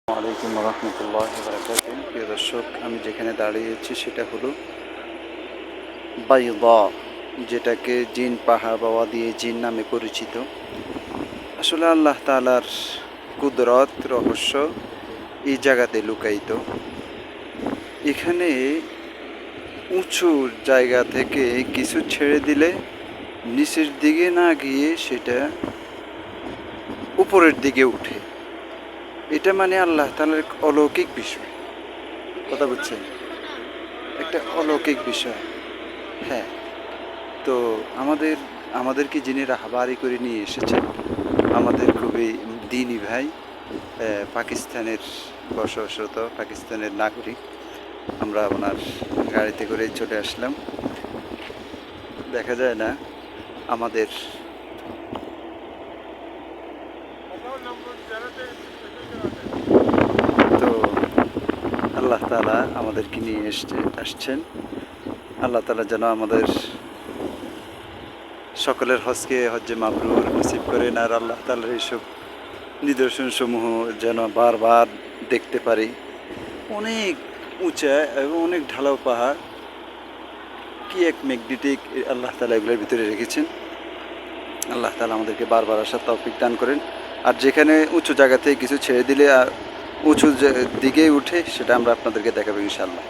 আলাইকুম রহমতুল্লাহি বারাকাতুহু। প্রিয় দর্শক, আমি যেখানে দাঁড়িয়েছি সেটা হলো বাইদা, যেটাকে জিন পাহাড় বা ওয়াদি জিন নামে পরিচিত। আসলে আল্লাহ তাআলার কুদরত রহস্য এই জায়গাতে লুকায়িত। এখানে উঁচু জায়গা থেকে কিছু ছেড়ে দিলে নিচের দিকে না গিয়ে সেটা উপরের দিকে উঠে। এটা মানে আল্লাহ তাআলার এক অলৌকিক বিষয়। কথা বুঝছেন? একটা অলৌকিক বিষয়। হ্যাঁ, তো আমাদের আমাদেরকে যিনি রাহবারি করে নিয়ে এসেছেন, আমাদের খুবই দিনী ভাই, পাকিস্তানের বসবাসরত পাকিস্তানের নাগরিক। আমরা ওনার গাড়িতে করেই চলে আসলাম। দেখা যায় না আমাদের তো আল্লাহ তাআলা আমাদেরকে নিয়ে আসছেন। আল্লাহ তাআলা যেন আমাদের সকলের হজ্জে মাবরুর নসিব করেন, আর আল্লাহ তাআলার এইসব নিদর্শনসমূহ যেন বারবার দেখতে পারি। অনেক উঁচা এবং অনেক ঢালাও পাহাড়, কি এক ম্যাগনেটিক আল্লাহ তাআলা এগুলোর ভিতরে রেখেছেন। আল্লাহ তাআলা আমাদেরকে বারবার আসার তৌফিক দান করেন। আর যেখানে উঁচু জায়গা থেকে কিছু ছেড়ে দিলে উঁচু দিকেই উঠে, সেটা আমরা আপনাদেরকে দেখাবো ইনশাআল্লাহ।